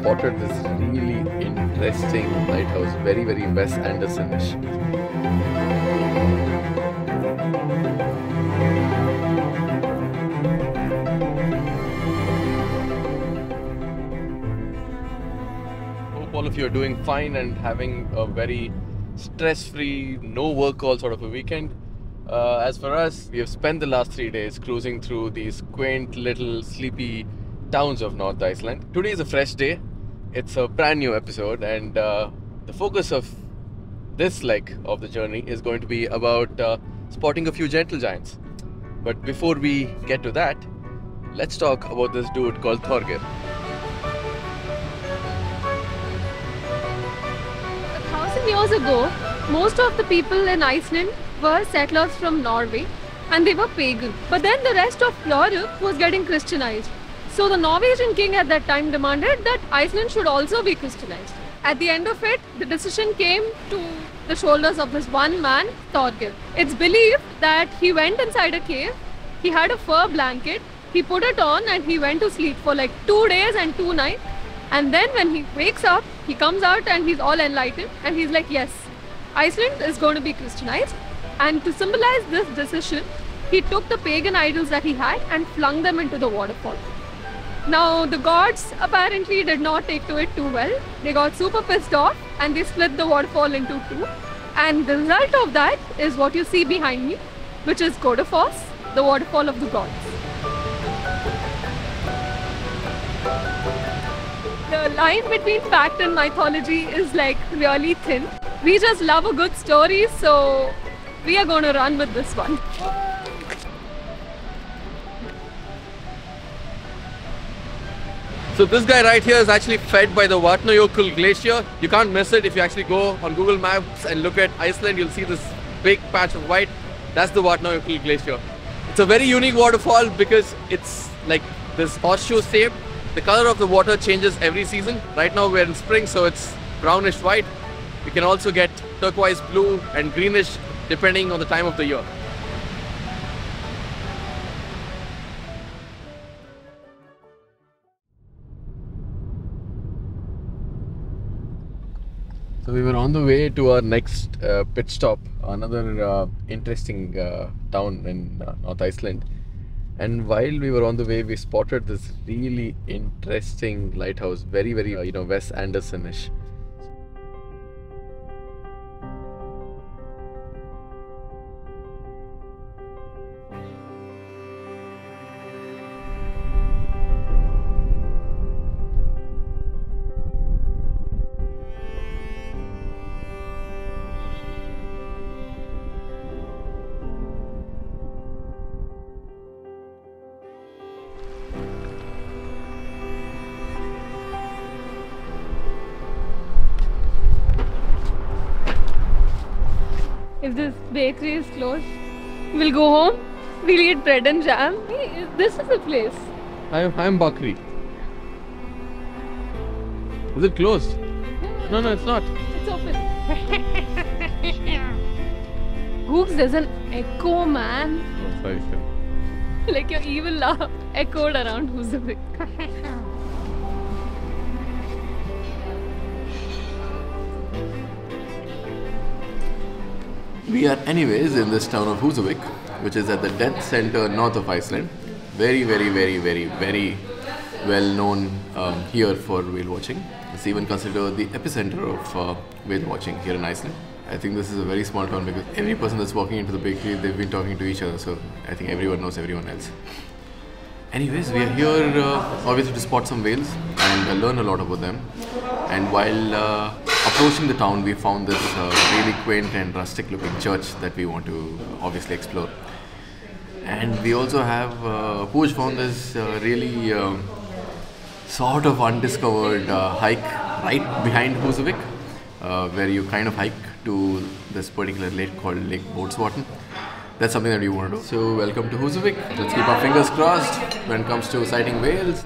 spotted this really interesting lighthouse, very Wes Anderson-ish. Hope all of you are doing fine and having a very stress-free, no work call sort of a weekend. As for us, we have spent the last 3 days cruising through these quaint little sleepy towns of North Iceland. Today is a fresh day. It's a brand new episode, and the focus of this leg of the journey is going to be about spotting a few gentle giants. But before we get to that, let's talk about this dude called Thorgeir. 1,000 years ago, most of the people in Iceland were settlers from Norway and they were pagan. But then the rest of Europe was getting Christianized. So the Norwegian king at that time demanded that Iceland should also be Christianized. At the end of it, the decision came to the shoulders of this one man, Thorgeir. It's believed that he went inside a cave, he had a fur blanket, he put it on and he went to sleep for like 2 days and 2 nights. And then when he wakes up, he comes out and he's all enlightened and he's like, yes, Iceland is going to be Christianized. And to symbolize this decision, he took the pagan idols that he had and flung them into the waterfall. Now, the gods apparently did not take to it too well. They got super pissed off and they split the waterfall into two. And the result of that is what you see behind me, which is Godafoss, the waterfall of the gods. The line between fact and mythology is like really thin. We just love a good story, so we are going to run with this one. So this guy right here is actually fed by the Vatnajökull glacier. You can't miss it if you actually go on Google Maps and look at Iceland. You'll see this big patch of white. That's the Vatnajökull glacier. It's a very unique waterfall because it's like this horseshoe shape. The color of the water changes every season. Right now we're in spring, so it's brownish white. You can also get turquoise blue and greenish depending on the time of the year. So we were on the way to our next pit stop, another interesting town in North Iceland. And while we were on the way, we spotted this really interesting lighthouse, very Wes Anderson-ish. If this bakery is closed, we'll go home, we'll eat bread and jam. Hey, this is the place. I'm Bakri. Is it closed? No, it's not. It's open. Oops, there's an echo, man. Oh, sorry, sir. Like your evil laugh echoed around Husavik. We are anyways in this town of Husavik, which is at the dead center north of Iceland. Very well known here for whale watching. It's even considered the epicenter of whale watching here in Iceland. I think this is a very small town because every person that's walking into the bakery, they've been talking to each other, so I think everyone knows everyone else. Anyways, we are here obviously to spot some whales and learn a lot about them. And while approaching the town, we found this really quaint and rustic looking church that we want to obviously explore. And we also have Pooja found this really sort of undiscovered hike right behind Husavik, where you kind of hike to this particular lake called Lake Boatswater. That's something that we want to do. So welcome to Husavik. Let's keep our fingers crossed when it comes to sighting whales.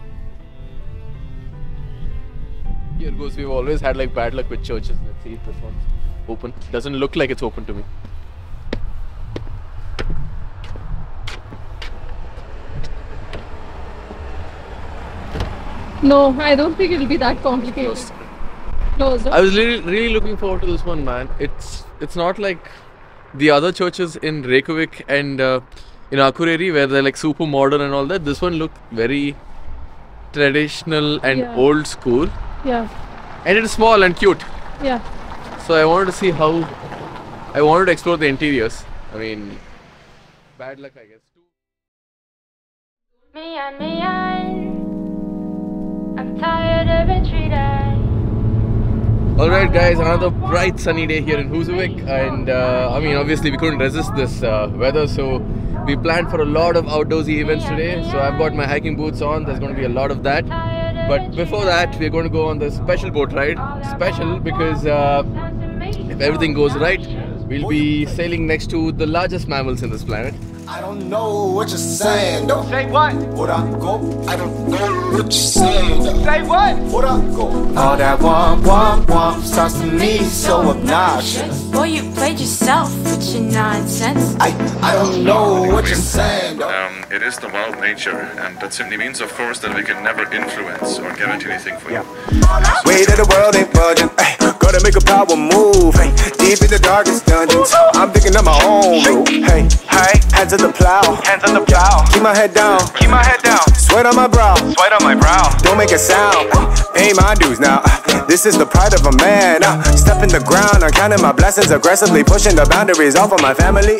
Here goes, we've always had like bad luck with churches. Let's see if this one's open. Doesn't look like it's open to me. No, I don't think it'll be that complicated. Closed. I was really looking forward to this one, man. It's not like the other churches in Reykjavik and in Akureyri where they're like super modern and all that. This one looked very traditional and Yeah. old school, Yeah. and it is small and cute. Yeah. So I wanted to see how. I wanted to explore the interiors. I mean, bad luck, I guess. I'm tired of retreating. Alright guys, another bright sunny day here in Husavik, and I mean obviously we couldn't resist this weather, so we planned for a lot of outdoorsy events today. So I've got my hiking boots on, there's going to be a lot of that. But before that, we're going to go on the special boat ride. Special because if everything goes right, we'll be sailing next to the largest mammals in this planet. I don't know what you're saying. Don't Say what? would I go? I don't know what you're saying. Say what? Would I go? All that womp starts to me so obnoxious. Boy, you played yourself with your nonsense. I don't know what you're saying. It is the wild nature, and that simply means, of course, that we can never influence or guarantee anything for you. Weight of the world ain't budging. Ay, gotta make a power move. Ay, deep in the darkest dungeons, I'm thinking of my own route. Hey, hands on the plow. Hands on the plow. Keep my head down. Keep my head down. Sweat on my brow. Sweat on my brow. Don't make a sound. Pay my dues now. This is the pride of a man. Step in the ground. I'm counting my blessings aggressively, pushing the boundaries off of my family.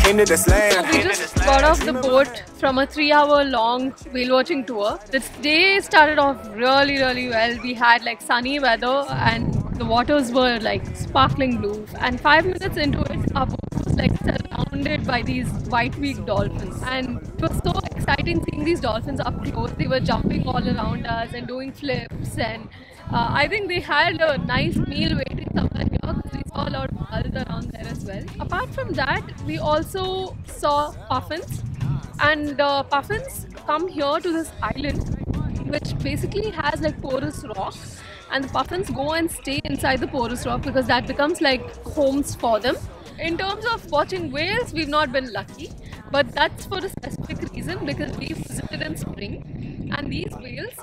Came to this land. We just got off the boat from a 3-hour-long whale watching tour. This day started off really well. We had like sunny weather and the waters were like sparkling blue. And 5 minutes into it, our boat was like surrounded by these white-beaked dolphins. And it was so exciting seeing these dolphins up close. They were jumping all around us and doing flips. And I think they had a nice meal waiting somewhere here because we saw a lot of gulls around there as well. Apart from that, we also saw puffins. And puffins come here to this island which basically has like porous rock, and the puffins go and stay inside the porous rock because that becomes like homes for them. In terms of watching whales, we've not been lucky, but that's for a specific reason because we visited in spring, and these whales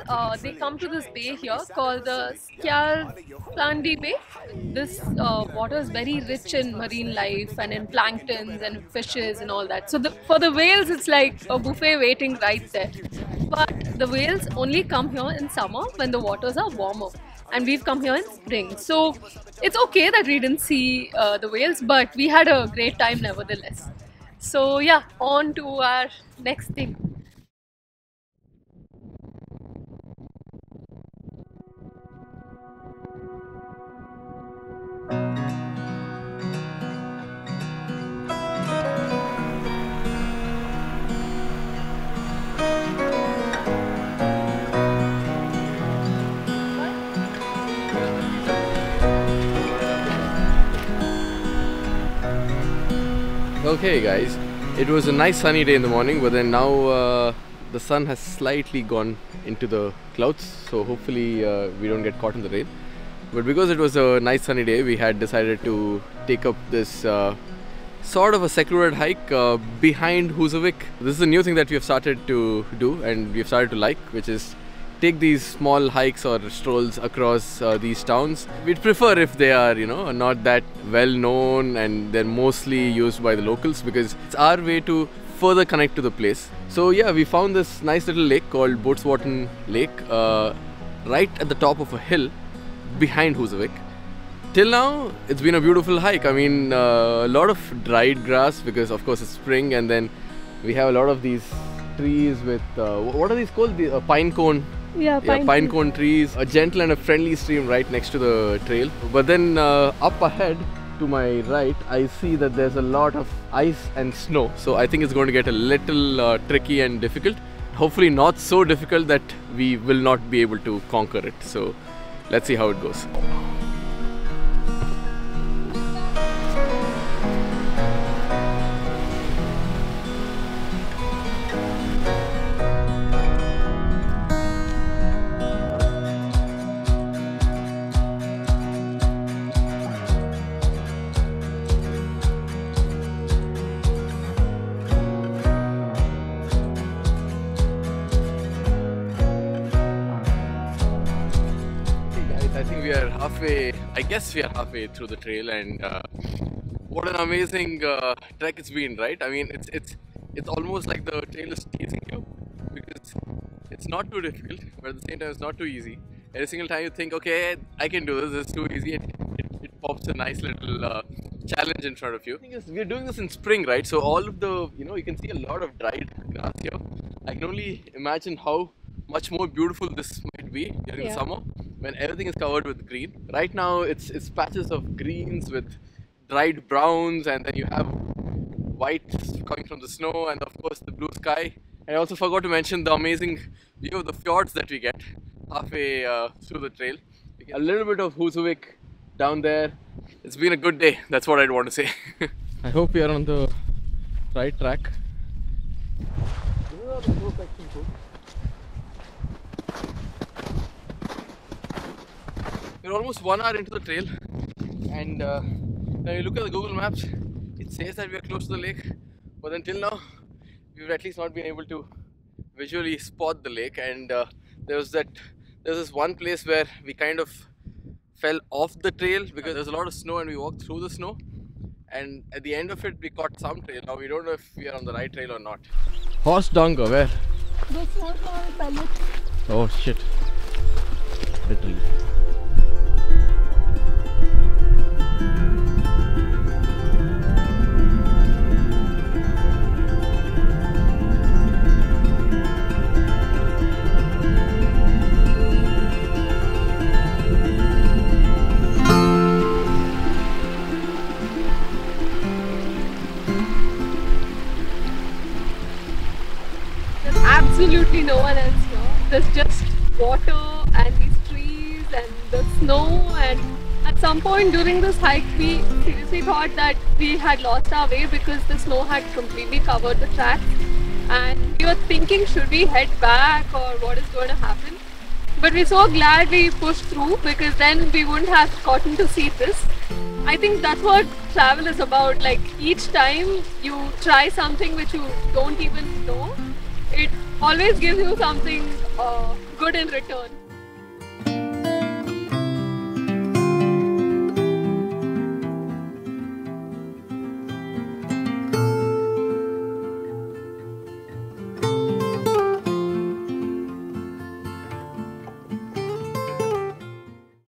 they come to this bay here called the Skjalfandi Bay. This water is very rich in marine life and in planktons and fishes and all that. So for the whales, it's like a buffet waiting right there. But the whales only come here in summer when the waters are warmer, and we've come here in spring. So it's okay that we didn't see the whales, but we had a great time nevertheless. So yeah, on to our next thing. Okay guys, it was a nice sunny day in the morning, but then now the sun has slightly gone into the clouds, so hopefully we don't get caught in the rain. But because it was a nice sunny day, we had decided to take up this sort of a secluded hike behind Husavik. This is a new thing that we have started to do and we have started to like, which is take these small hikes or strolls across these towns. We'd prefer if they are, you know, not that well known and they're mostly used by the locals, because it's our way to further connect to the place. So yeah, we found this nice little lake called Bolstered Lake right at the top of a hill behind Husavik. Till now, it's been a beautiful hike. I mean, a lot of dried grass because of course it's spring, and then we have a lot of these trees with, what are these called? The pine cone. Yeah, pine cone trees, a gentle and a friendly stream right next to the trail. But then up ahead to my right, I see that there's a lot of ice and snow. So I think it's going to get a little tricky and difficult. Hopefully not so difficult that we will not be able to conquer it. So let's see how it goes. halfway, I guess we are halfway through the trail, and what an amazing trek it's been, right? I mean, it's almost like the trail is teasing you because it's not too difficult, but at the same time it's not too easy. Every single time you think, okay, I can do this, it's too easy, it pops a nice little challenge in front of you. The thing is, we're doing this in spring, right? So all of the, you can see a lot of dried grass here. I can only imagine how much more beautiful this might be during the summer when everything is covered with green. Right now it's patches of greens with dried browns, and then you have white coming from the snow, and of course the blue sky. I also forgot to mention the amazing view of the fjords that we get halfway through the trail. A little bit of Husavik down there. It's been a good day, that's what I'd want to say. I hope we are on the right track. We're almost 1 hour into the trail, and when you look at the Google Maps, it says that we are close to the lake, but until now we've at least not been able to visually spot the lake. And there's this one place where we kind of fell off the trail because there's a lot of snow and we walked through the snow, and at the end of it we caught some trail. Now we don't know if we are on the right trail or not. Horse dung, where? This was our pellets. Oh shit, literally. Absolutely no one else here. There's just water and these trees and the snow, and at some point during this hike we seriously thought that we had lost our way because the snow had completely covered the tracks, and we were thinking, should we head back or what is going to happen? But we're so glad we pushed through, because then we wouldn't have gotten to see this. I think that's what travel is about. Like, each time you try something which you don't even know, it always gives you something good in return.